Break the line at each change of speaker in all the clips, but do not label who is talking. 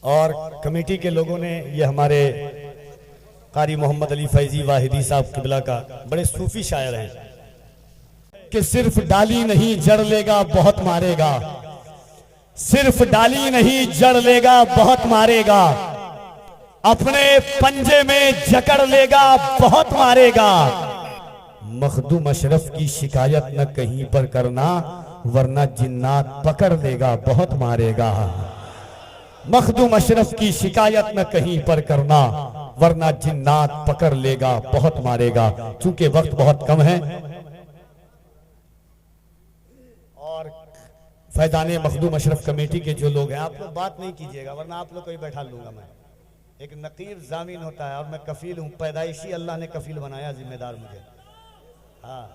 और कमेटी के लोगों ने ये हमारे कारी मोहम्मद अली फैजी वाहिदी साहब किबला का बड़े सूफी शायर हैं कि सिर्फ डाली नहीं जड़ लेगा बहुत मारेगा, सिर्फ डाली नहीं जड़ लेगा बहुत मारेगा, अपने पंजे में जकड़ लेगा बहुत मारेगा। मखदूम अशरफ की शिकायत न कहीं पर करना वरना जिन्नात पकड़ लेगा बहुत मारेगा। मखदूम अशरफ की शिकायत न कहीं पर करना वरना जिन्नात पकड़ लेगा बहुत मारेगा। चूंकि वक्त बहुत कम है और फैजाने मखदूम अशरफ कमेटी के जो लोग हैं, आप लोग बात नहीं कीजिएगा वरना आप लोग को ही बैठा लूंगा मैं। एक नकीब जामीन होता है और मैं कफील हूं, पैदाइशी अल्लाह ने कफील बनाया, जिम्मेदार मुझे। हाँ,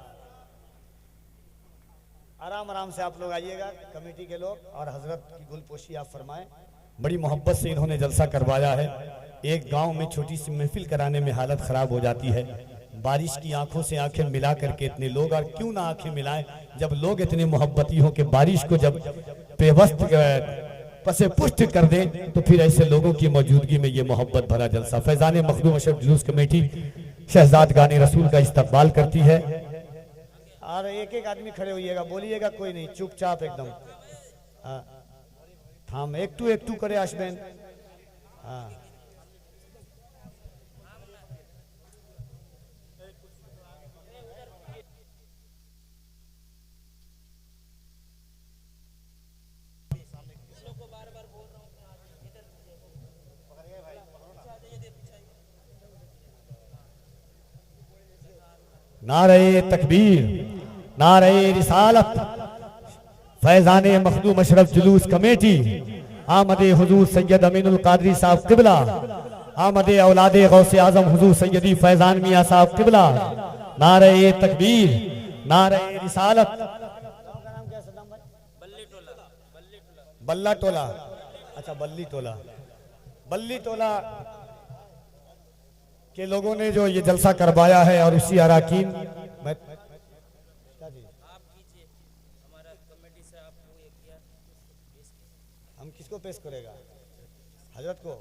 आराम आराम से आप लोग आइएगा कमेटी के लोग, और हजरत की गुलपोशी आप फरमाएं। बड़ी मोहब्बत से इन्होंने जलसा करवाया है। एक गांव में छोटी सी महफिल कराने में हालत खराब हो जाती है। बारिश की आंखों से आंखें मिला करके इतने लोग, और क्यों ना आंखें मिलाएं जब लोग इतने मोहब्बती हो कि बारिश को जब पेवस्त पसे पुष्ट कर दें तो फिर ऐसे लोगों की मौजूदगी में ये मोहब्बत भरा जलसा। फैजान मखदूम अशरफ जुलूस कमेटी शहजाद गाने रसूल का इस्तकबाल करती है। और एक एक आदमी खड़े होइएगा, बोलिएगा कोई नहीं, चुपचाप एकदम। हम एक टू करे आशबैन। हाँ, नारे तकबीर, नारे रिसालत। फैजाने मखदूम अशरफ जुलूस कमेटी आमदे हुजूर सैयद अमीनुल कादरी साहब किबला, आमदे औलादे गौसे आजम हुजूर सैयदी फैजान मियां साहब किबला। नारे तकबीर, नारे रिसालत। बल्ला टोला, अच्छा बल्ली टोला, बल्ली टोला के लोगों ने जो ये जलसा करवाया है और उसी अराकीन में हम किसको पेश करेगा? हजरत को।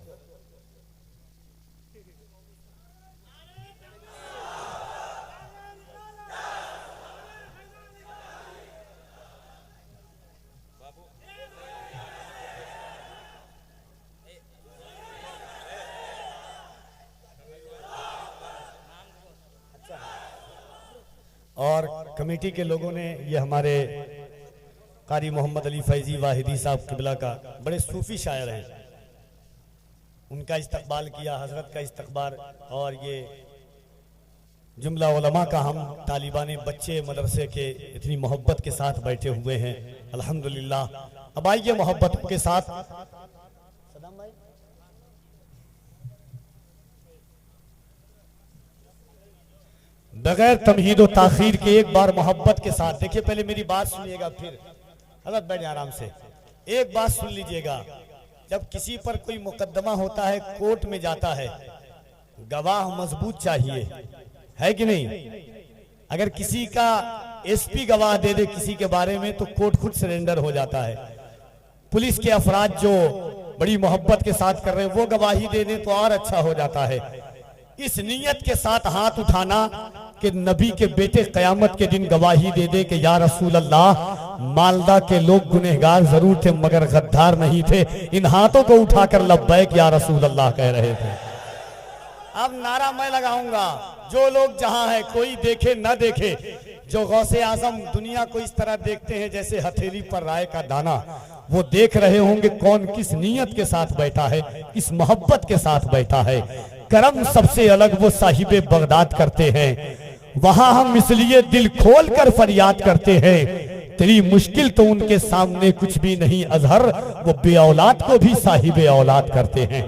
और कमेटी के लोगों ने ये हमारे कारी मोहम्मद अली फैजी वाहिदी साहब किबला का बड़े सूफी शायर हैं, उनका इस्तकबाल किया, हजरत का इस्तकबाल। और ये जुमला उलमा का हम तालिबान बच्चे मदरसे के इतनी मोहब्बत के साथ बैठे हुए हैं, अल्हम्दुलिल्लाह। अब आइए मोहब्बत के साथ बगैर तमहीद व ताखीर के एक बार मोहब्बत के साथ देखिए। पहले मेरी बात सुनिएगा, फिर हजरत बैठ आराम से। एक बात सुन लीजिएगा, जब किसी पर कोई मुकदमा होता है, कोर्ट में जाता है, गवाह मजबूत चाहिए, है कि नहीं? अगर किसी का एसपी गवाह दे दे किसी के बारे में तो कोर्ट खुद सरेंडर हो जाता है। पुलिस के अफराद जो बड़ी मोहब्बत के साथ कर रहे हैं वो गवाही दे दे तो और अच्छा हो जाता है। इस नीयत के साथ हाथ उठाना कि नबी के बेटे कयामत के दिन गवाही दे दे कि या रसूल अल्लाह, मालदा के लोग गुनहगार जरूर थे मगर गद्दार नहीं थे। इन हाथों को उठाकर लब्बैक या रसूल अल्लाह कह रहे थे। अब नारा मैं लगाऊंगा, जो लोग जहां है, कोई देखे न देखे, जो गौसे आजम दुनिया को इस तरह देखते हैं जैसे हथेली पर राय का दाना, वो देख रहे होंगे कौन किस नीयत के साथ बैठा है, किस मोहब्बत के साथ बैठा है। करम सबसे अलग वो साहिबे बगदाद करते हैं, वहां हम इसलिए दिल खोल कर फरियाद करते हैं, तेरी मुश्किल तो उनके सामने कुछ भी नहीं अजहर, वो बे औलाद को भी साहिबे औलाद करते हैं।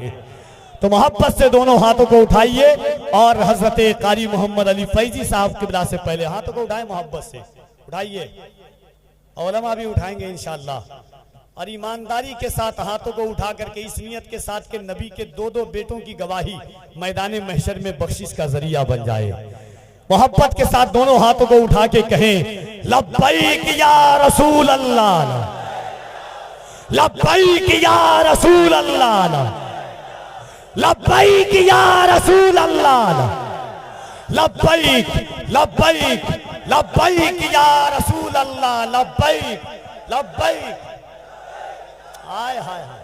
तो मोहब्बत से दोनों हाथों को उठाइए और हजरत कारी मोहम्मद अली फैजी साहब किबला से पहले हाथों को उठाएं, मोहब्बत से उठाइए। औलमा भी उठाएंगे इंशाअल्लाह। और ईमानदारी के साथ हाथों को उठा करके इस नियत के साथ के नबी के दो दो बेटों की गवाही मैदान महशर में बख्शिश का जरिया बन जाए। मोहब्बत के साथ दोनों हाथों को उठा के कहें, लब्बैक या रसूल अल्लाह, लब्बैक या रसूल अल्लाह, लब्बैक या रसूल अल्लाह, लब्बैक लब्बैक लब्बैक या रसूल अल्लाह, लब्बैक लब्बैक। हाय हाय हाय।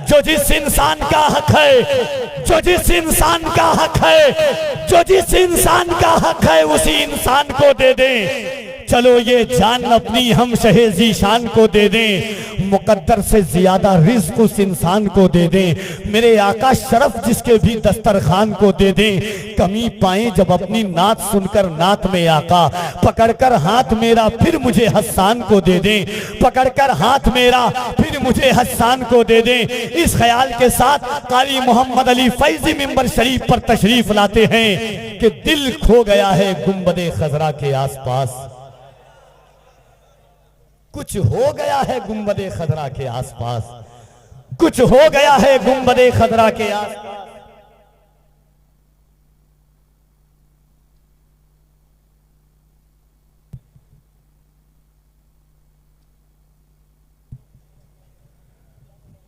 जो जिस इंसान का हक है, जो जिस इंसान का हक है, जो जिस इंसान का हक है उसी इंसान को दे दें। चलो ये जान अपनी हम शहे ज़ीशान को दे दें, मुकद्दर से ज्यादा रिज़्क उस इंसान को दे दें। मेरे आका शरफ जिसके भी दस्तरखान को दे दें। कमी पाए जब अपनी नात सुनकर नात में आका, पकड़कर हाथ मेरा फिर मुझे हस्सान को दे दें, पकड़कर हाथ मेरा फिर मुझे हस्सान को दे दें। इस ख्याल के साथ कारी मोहम्मद अली फैजी मिंबर शरीफ पर तशरीफ लाते हैं कि दिल खो गया है गुंबदे खजरा के आसपास, कुछ हो गया है गुंबदे खजरा के आसपास, कुछ हो गया है गुंबदे खजरा के आसपास।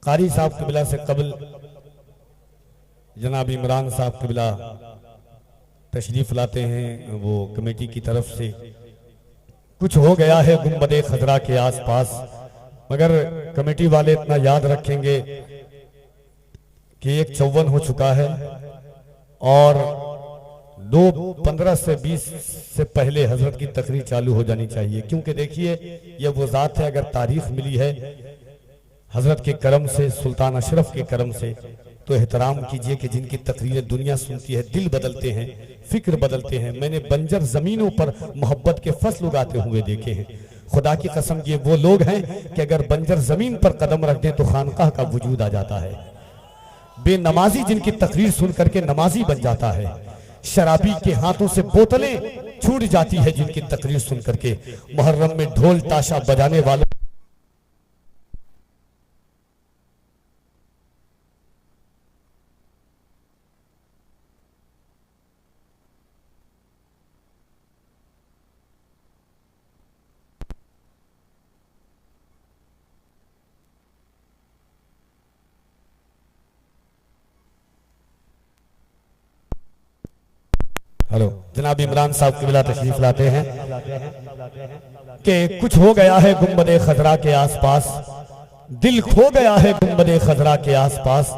कारी साहब क़िबला से कबल जनाब इमरान साहब क़िबला तशरीफ लाते हैं वो कमेटी की तरफ से। कुछ हो गया है गुंबदे खजरा के आसपास, मगर कमेटी वाले इतना याद रखेंगे कि 1:54 हो चुका है और 2:15 से 20 से पहले हजरत की तकरीर चालू हो जानी चाहिए। क्योंकि देखिए ये वो ज़ात है, अगर तारीख मिली है हजरत के करम से, सुल्तान अशरफ के करम से, तो एहतराम कीजिए कि जिनकी तकरीरें दुनिया सुनती है, दिल बदलते हैं, फिक्र बदलते हैं। मैंने बंजर जमीनों पर मोहब्बत के फसल उगाते हुए देखे हैं। खुदा की कसम ये वो लोग हैं कि अगर बंजर जमीन पर कदम रख दें तो खानकाह का वजूद आ जाता है। बेनमाजी जिनकी तकरीर सुन करके नमाजी बन जाता है। शराबी के हाथों से बोतलें छूट जाती है जिनकी तकरीर सुन करके। मुहर्रम में ढोल ताशा बजाने वालों हेलो जनाब इमरान साहब क़िबला तशरीफ लाते हैं कि कुछ हो गया है गुंबदे खजरा के आसपास, दिल खो गया है गुंबदे खजरा के आसपास।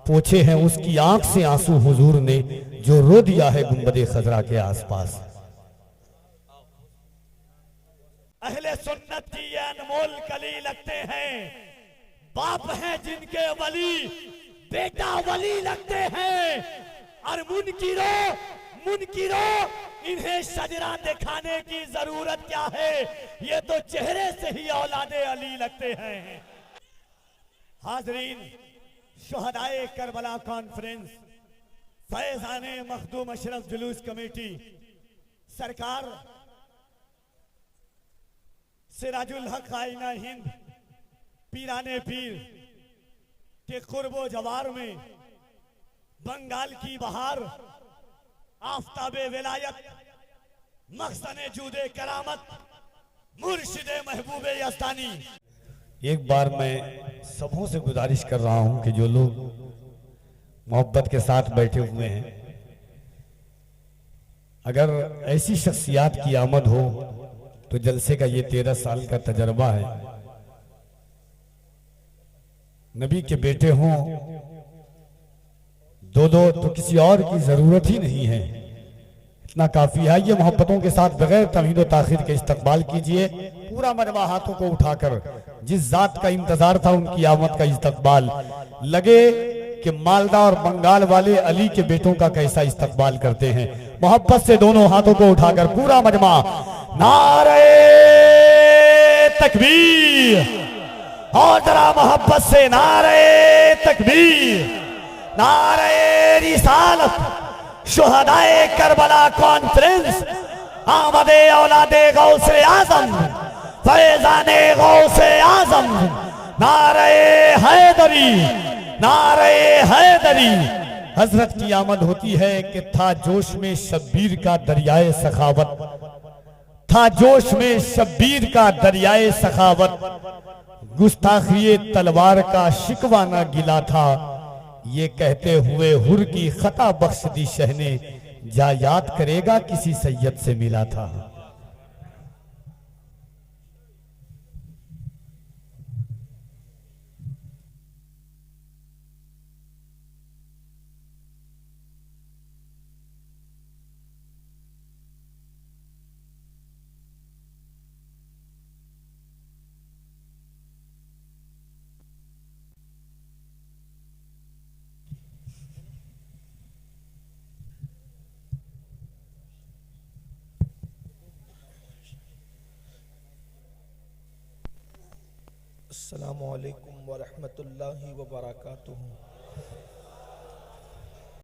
पूछे हैं उसकी आंख से आंसू हुजूर ने जो रो दिया है गुंबदे खजरा के आसपास। अहले सुन्नत की ये अनमोल कली लगते हैं, बाप हैं जिनके वली बेटा वली लगते हैं। और मुनकिरो इन्हें शजरा दिखाने की जरूरत क्या है, ये तो चेहरे से ही औलादे अली लगते हैं। हाजरीन, शुहदाए करबला कॉन्फ्रेंस, फैजाने मखदूम अशरफ जुलूस कमेटी, सरकार सिराजुल हक आईना हिंद पीराने पीर के कुर्बो जवार में बंगाल की बहार, आफताबे विलायत, मखसने जूदे करामत, मुर्शिदे महबूबे यस्तानी। एक बार मैं सबों से गुजारिश कर रहा हूं कि जो लोग मोहब्बत के साथ बैठे हुए हैं, अगर ऐसी शख्सियात की आमद हो तो जलसे का ये 13 साल का तजर्बा है, नबी के बेटे हों दो तो किसी और की जरूरत ही नहीं है, इतना काफी है। ये मोहब्बतों के साथ बगैर तमीद व ताखीर के इस्तकबाल कीजिए। पूरा मजमा हाथों को उठाकर जिस जात का इंतजार था उनकी आमद का इस्तकबाल। लगे कि मालदा और बंगाल वाले अली के बेटों का कैसा इस्तकबाल करते हैं। मोहब्बत से दोनों हाथों को उठाकर पूरा मजमा नारे तकबीर, और जरा मोहब्बत से नारे तकबीर, नारे रिसालत। शुहदाए करबला कॉन्फ्रेंस, आमदे औलादे गौसे आजम, फैजाने गौसे आजम, नारे हैदरी, नारे हैदरी, हजरत की आमद होती है कि था जोश में शब्बीर का दरियाए सखावत, था जोश में शब्बीर का दरियाए सखावत, गुस्ताखिए तलवार का शिकवाना गिला था, ये कहते हुए हुर की खता बख्श दी शहने, जा याद करेगा किसी सैयद से मिला था।
अस्सलामु अलैकुम व रहमतुल्लाहि व बरकातुहू।